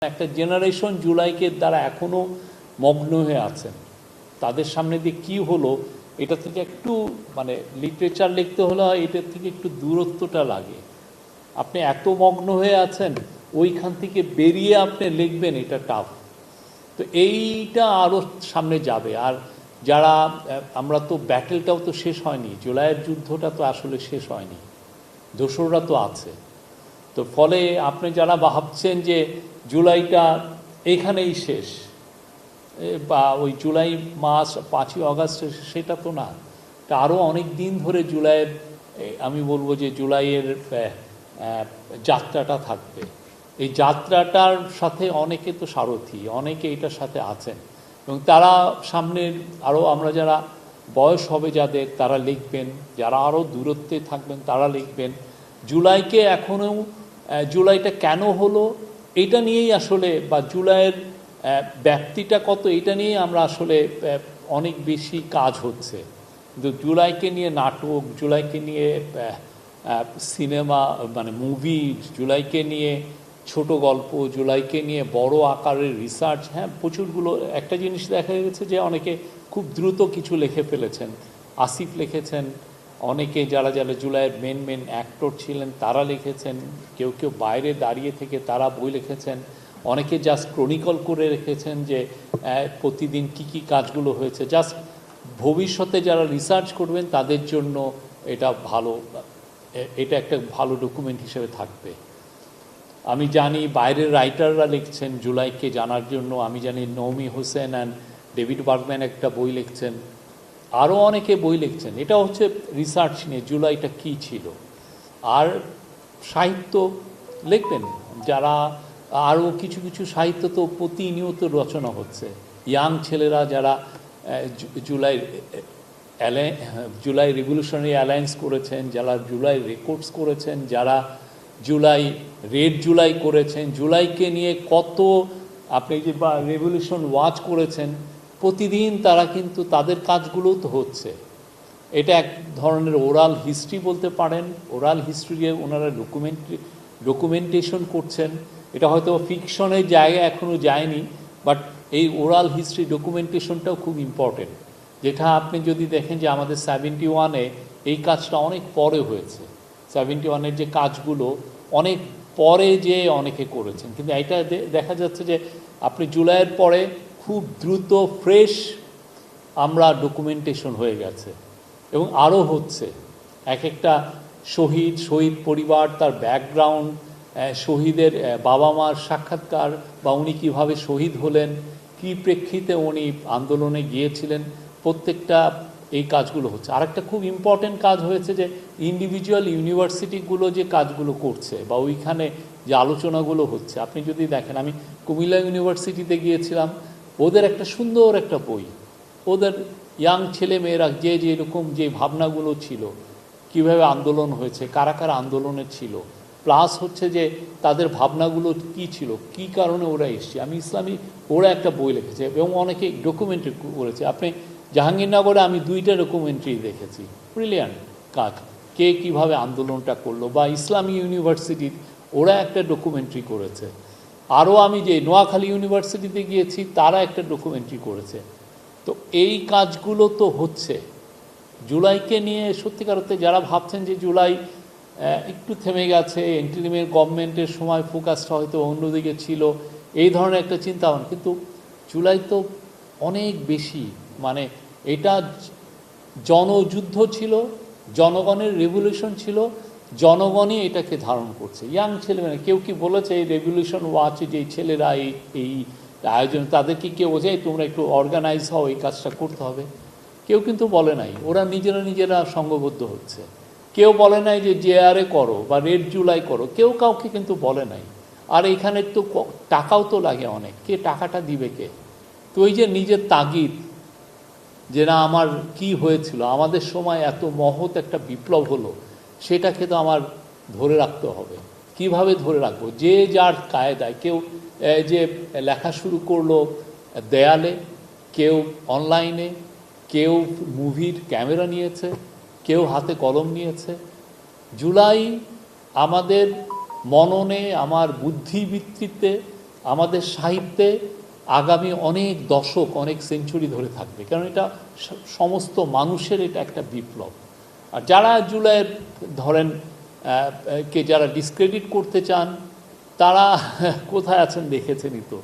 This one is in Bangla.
একটা জেনারেশন জুলাইকে দ্বারা এখনও মগ্ন হয়ে আছেন। তাদের সামনে দিয়ে কি হলো এটা থেকে একটু লিটারেচার লিখতে হলে এটার থেকে একটু দূরত্বটা লাগে। আপনি এত মগ্ন হয়ে আছেন, ওইখান থেকে বেরিয়ে আপনি লিখবেন, এটা টাফ। তো এইটা আরও সামনে যাবে। আর যারা আমরা তো ব্যাটেলটাও তো শেষ হয়নি, জুলাইয়ের যুদ্ধটা তো আসলে শেষ হয়নি, দোসররা তো আছে। তো ফলে আপনি যারা ভাবছেন যে জুলাইটা এখানেই শেষ বা ওই জুলাই মাস 5ই অগাস্ট সেটা তো না, এটা আরও অনেক দিন ধরে জুলাইয়ের, আমি বলবো যে জুলাইয়ের যাত্রাটা থাকবে। এই যাত্রাটার সাথে অনেকে তো সারথি, অনেকে এটার সাথে আছেন এবং তারা সামনের আরও আমরা যারা বয়স হবে যাদের, তারা লিখবেন, যারা আরও দূরত্বে থাকবেন তারা লিখবেন। জুলাইকে এখনও জুলাইটা কেন হলো এটা নিয়েই আসলে, বা জুলাইয়ের ব্যাপ্তিটা কত এটা নিয়েই আমরা আসলে অনেক বেশি কাজ হচ্ছে। কিন্তু জুলাইকে নিয়ে নাটক, জুলাইকে নিয়ে সিনেমা মুভি, জুলাইকে নিয়ে ছোট গল্প, জুলাইকে নিয়ে বড় আকারের রিসার্চ, প্রচুরগুলো। একটা জিনিস দেখা গেছে যে অনেকে খুব দ্রুত কিছু লিখে ফেলেছেন। আসিফ লিখেছেন, অনেকে যারা যারা জুলাইয়ের মেন অ্যাক্টর ছিলেন তারা লিখেছেন, কেউ কেউ বাইরে দাঁড়িয়ে থেকে তারা বই লিখেছেন, অনেকে জাস্ট ক্রনিকল করে রেখেছেন যে প্রতিদিন কি কাজগুলো হয়েছে। জাস্ট ভবিষ্যতে যারা রিসার্চ করবেন তাদের জন্য এটা ভালো, এটা একটা ভালো ডকুমেন্ট হিসেবে থাকবে। আমি জানি বাইরের রাইটাররা লিখছেন জুলাইকে জানার জন্য। আমি জানি Naomi Hossain and David Bergman একটা বই লিখছেন, আরও অনেকে বই লিখছেন। এটা হচ্ছে রিসার্চ নিয়ে জুলাইটা কী ছিল। আর সাহিত্য লিখবেন যারা, আরও কিছু কিছু সাহিত্য তো প্রতিনিয়ত রচনা হচ্ছে। ইয়াং ছেলেরা যারা জুলাই রিভলিউশনারি অ্যালায়েন্স করেছেন, যারা জুলাই রেকর্ডস করেছেন, যারা জুলাই রেড জুলাই করেছেন, জুলাইকে নিয়ে কত আপনি যে বা রেভলিউশন ওয়াচ করেছেন, প্রতিদিন তারা কিন্তু তাদের কাজগুলোও তো হচ্ছে। এটা এক ধরনের ওরাল হিস্ট্রি বলতে পারেন। ওরাল হিস্ট্রিকে ওনারা ডকুমেন্টেশন করছেন। এটা হয়তো ফিকশনের জায়গায় এখনও যায়নি, বাট এই ওরাল হিস্ট্রি ডকুমেন্টেশনটাও খুব ইম্পর্টেন্ট। যেটা আপনি যদি দেখেন যে আমাদের 71-এ এই কাজটা অনেক পরে হয়েছে। 71-এর যে কাজগুলো অনেক পরে যে অনেকে করেছেন, কিন্তু এটা দেখা যাচ্ছে যে আপনি জুলাইয়ের পরে খুব দ্রুত ফ্রেশ আমরা ডকুমেন্টেশন হয়ে গেছে এবং আরও হচ্ছে। এক একটা শহীদ পরিবার, তার ব্যাকগ্রাউন্ড, শহীদের বাবা মার সাক্ষাৎকার, বা উনি কীভাবে শহীদ হলেন, কী প্রেক্ষিতে উনি আন্দোলনে গিয়েছিলেন, প্রত্যেকটা এই কাজগুলো হচ্ছে। আরেকটা খুব ইম্পর্টেন্ট কাজ হয়েছে যে ইন্ডিভিজুয়াল ইউনিভার্সিটিগুলো যে কাজগুলো করছে বা ওইখানে যে আলোচনাগুলো হচ্ছে। আপনি যদি দেখেন, আমি কুমিল্লা ইউনিভার্সিটিতে গিয়েছিলাম, ওদের একটা সুন্দর একটা বই, ওদের ইয়াং ছেলে মেয়েরা যে যেরকম যে ভাবনাগুলো ছিল, কিভাবে আন্দোলন হয়েছে, কারা কারা আন্দোলনে ছিল, প্লাস হচ্ছে যে তাদের ভাবনাগুলো কি ছিল, কি কারণে ওরা এসছে। আমি ইসলামী, ওরা একটা বই লিখেছে এবং অনেকে ডকুমেন্টারি করেছে। আপনি জাহাঙ্গীরনগরে আমি 2টা ডকুমেন্টারি দেখেছি, ব্রিলিয়ান্ট কাজ, কে কীভাবে আন্দোলনটা করলো। বা ইসলামী ইউনিভার্সিটির ওরা একটা ডকুমেন্টারি করেছে। আরও আমি যে নোয়াখালী ইউনিভার্সিটিতে গিয়েছি, তারা একটা ডকুমেন্টারি করেছে। তো এই কাজগুলো তো হচ্ছে জুলাইকে নিয়ে। সত্যিকার অর্থে যারা ভাবছেন যে জুলাই একটু থেমে গেছে, ইন্টারিমের গভর্নমেন্টের সময় ফোকাসটা হয়তো অন্যদিকে ছিল, এই ধরনের একটা চিন্তা ভাবনা, কিন্তু জুলাই তো অনেক বেশি। এটা জনযুদ্ধ ছিল, জনগণের রেভলিউশন ছিল, জনগণই এটাকে ধারণ করছে। ইয়াং ছেলেমেয়েরা, কেউ কি বলেছে এই রেভলিউশন ওয়াচে যে ছেলেরা এই আয়োজন, তাদেরকে কেউ বোঝায় তোমরা একটু অর্গানাইজ হও, এই কাজটা করতে হবে? কেউ কিন্তু বলে নাই। ওরা নিজেরা সংঘবদ্ধ হচ্ছে। কেউ বলে নাই যে জেআরএ করো বা রেড জুলাই করো, কেউ কাউকে কিন্তু বলে নাই। আর এখানে তো টাকাও তো লাগে অনেক, কে টাকাটা দিবে কে? তো ওই যে নিজের তাগিদ, যে না আমার কি হয়েছিল, আমাদের সময় এত মহৎ একটা বিপ্লব হলো, সেটাকে তো আমার ধরে রাখতে হবে। কিভাবে ধরে রাখবো? যে যার কায়দায়, কেউ যে লেখা শুরু করলো দেয়ালে, কেউ অনলাইনে, কেউ মুভির ক্যামেরা নিয়েছে, কেউ হাতে কলম নিয়েছে। জুলাই আমাদের মননে, আমার বুদ্ধিবৃত্তিতে আমাদের সাহিত্যে আগামী অনেক দশক, অনেক সেঞ্চুরি ধরে থাকবে, কারণ এটা সমস্ত মানুষের এটা একটা বিপ্লব। আর যারা জুলাইয়ের ধরেন কে যারা ডিসক্রেডিট করতে চান, তারা কোথায় আছেন দেখেছেনই তো।